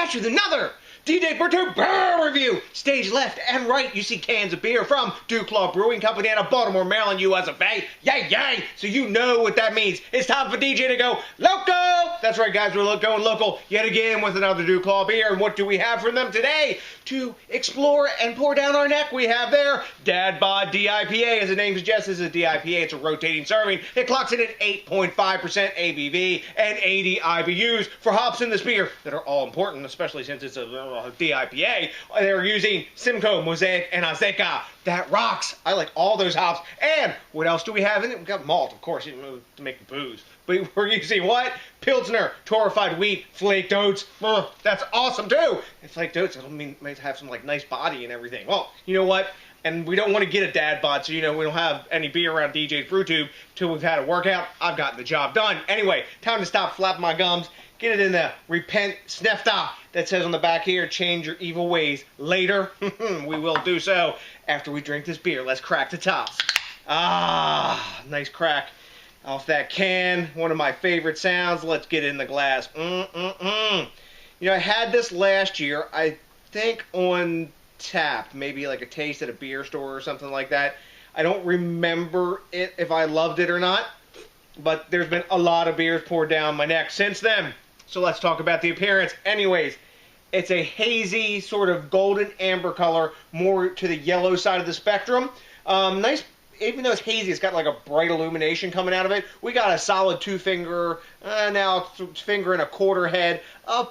back with another DJ BrewTube beer review. Stage left and right, you see cans of beer from DuClaw Brewing Co. out of Baltimore, Maryland, USA. Yay, yay! So you know what that means. It's time for DJ to go local. That's right, guys. We're going local yet again with another DuClaw beer. And what do we have from them today? To explore and pour down our neck, we have there Dad Bob DIPA. As the name suggests, this is a DIPA. It's a rotating serving. It clocks in at 8.5% ABV and 80 IBUs for hops in this beer that are all important, especially since it's a DIPA. They're using Simcoe, Mosaic, and Azteca. That rocks. I like all those hops. And what else do we have in it? We've got malt, of course, to make the booze. But we're using what? Pilsner, torrefied wheat, flaked oats. That's awesome too. And flaked oats, I mean, might have some like nice body and everything. Well, you know what? And we don't want to get a dad bod, so you know we don't have any beer around DJs BrewTube till we've had a workout. I've gotten the job done. Anyway, time to stop flapping my gums. Get it in the repent snefta that says on the back here, change your evil ways later. We will do so after we drink this beer. Let's crack the tops. Ah, nice crack off that can. One of my favorite sounds. Let's get it in the glass. You know, I had this last year, I think on tap, maybe like a taste at a beer store or something like that. I don't remember it if I loved it or not, but there's been a lot of beers poured down my neck since then. So let's talk about the appearance. Anyways, it's a hazy sort of golden amber color, more to the yellow side of the spectrum. Nice, even though it's hazy, it's got like a bright illumination coming out of it. We got a solid 2-finger, now it's finger and a quarter head,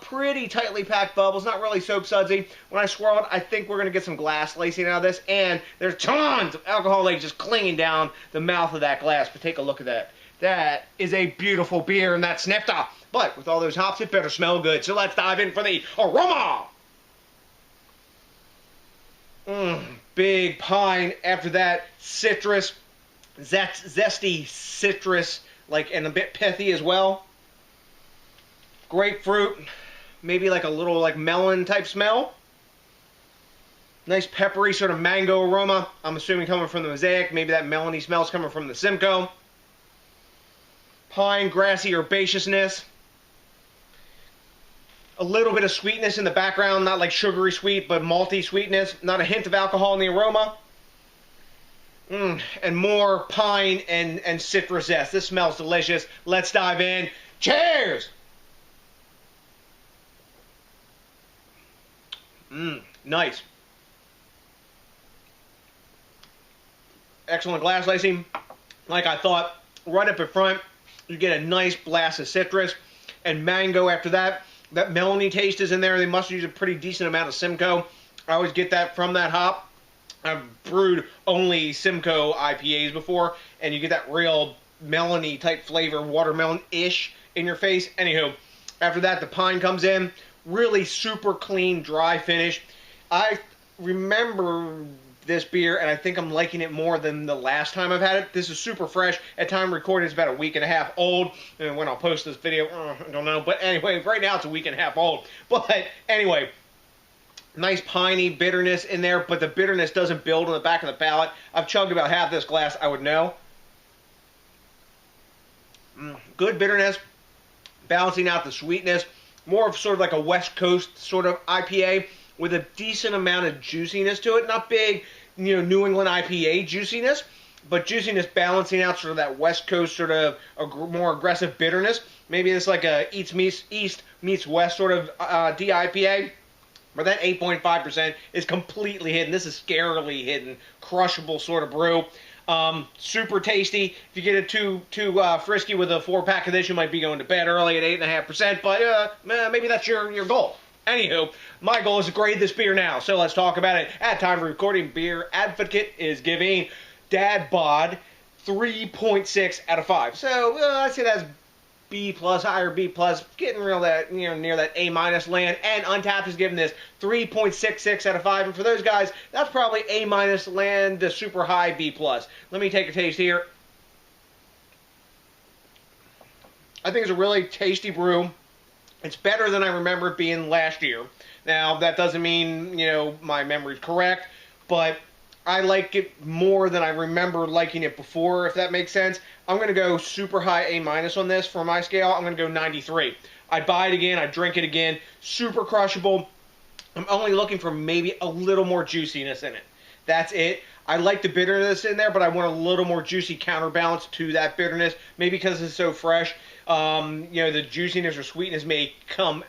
pretty tightly packed bubbles, not really soap sudsy. When I swirl it, I think we're going to get some glass lacing out of this, and there's tons of alcohol like just clinging down the mouth of that glass. But take a look at that. That is a beautiful beer, and that's snefta. But with all those hops, it better smell good. So let's dive in for the aroma. Big pine. After that, citrus. Zesty citrus, like, and a bit pithy as well. Grapefruit. Maybe like a little like melon type smell. Nice peppery sort of mango aroma. I'm assuming coming from the Mosaic. Maybe that melony smell's coming from the Simcoe. Pine, grassy herbaceousness. A little bit of sweetness in the background, not like sugary sweet, but malty sweetness. Not a hint of alcohol in the aroma. And more pine and citrus zest. This smells delicious. Let's dive in. Cheers! Nice. Excellent glass lacing. Like I thought, right up in front, you get a nice blast of citrus and mango after that. That melony taste is in there. They must use a pretty decent amount of Simcoe. I always get that from that hop. I've brewed only Simcoe IPAs before, and you get that real melony type flavor, watermelon-ish in your face. Anywho, after that, the pine comes in. Really super clean, dry finish. I remember this beer, and I think I'm liking it more than the last time I've had it. This is super fresh. At time of recording, it's about a week and a half old. And when I'll post this video, I don't know. But anyway, right now it's a week and a half old. But anyway, nice piney bitterness in there, but the bitterness doesn't build on the back of the palate. I've chugged about half this glass, I would know. Good bitterness, balancing out the sweetness. More of sort of like a West Coast sort of IPA with a decent amount of juiciness to it. Not big, you know, New England IPA juiciness, but juiciness balancing out sort of that West Coast sort of more aggressive bitterness. Maybe it's like a East meets West sort of DIPA. But that 8.5% is completely hidden. This is scarily hidden, crushable sort of brew. Super tasty. If you get it too frisky with a 4-pack of this, you might be going to bed early at 8.5%. But maybe that's your goal. Anywho, my goal is to grade this beer now, so let's talk about it. At time of recording, Beer Advocate is giving Dad Bod 3.6 out of 5. So I'd say that's B+, higher B+, getting real that, you know, near that A- land. And Untapped is giving this 3.66 out of 5. And for those guys, that's probably A- land to super high B+. Let me take a taste here. I think it's a really tasty brew. It's better than I remember it being last year. Now, that doesn't mean, you know, my memory's correct, but I like it more than I remember liking it before, if that makes sense. I'm going to go super high A- on this for my scale. I'm going to go 93. I'd buy it again. I'd drink it again. Super crushable. I'm only looking for maybe a little more juiciness in it. That's it. I like the bitterness in there, but I want a little more juicy counterbalance to that bitterness. Maybe because it's so fresh. The juiciness or sweetness may come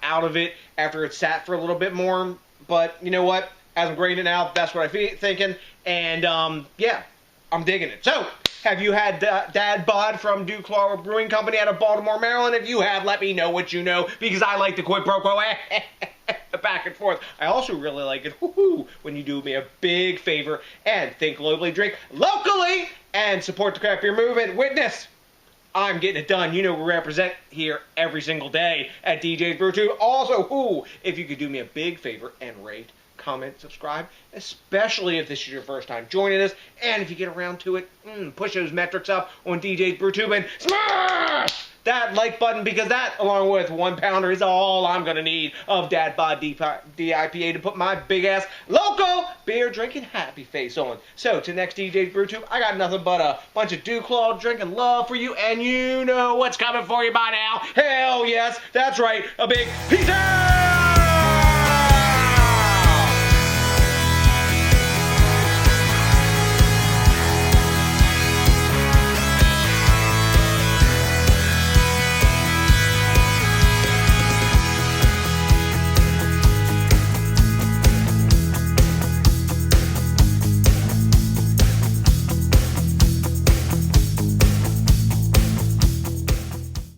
out of it after it's sat for a little bit more. But you know what? As I'm grading it out, that's what I'm thinking. And yeah, I'm digging it. So, have you had Dad Bob from DuClaw Brewing Company out of Baltimore, Maryland? If you have, let me know what you know, because I like the quid pro quo back and forth. I also really like it when you do me a big favor and think globally, drink locally, and support the craft beer movement. Witness, I'm getting it done. You know we represent here every single day at DJs BrewTube. Also, if you could do me a big favor and rate, comment, subscribe, especially if this is your first time joining us, and if you get around to it, push those metrics up on DJs BrewTube and smash that like button, because that, along with 1 pounder, is all I'm going to need of Dad Bob DIPA to put my big-ass local beer-drinking happy face on. So, to next DJs BrewTube, I got nothing but a bunch of DuClaw drinking love for you, and you know what's coming for you by now. Hell yes, that's right, a big peace out!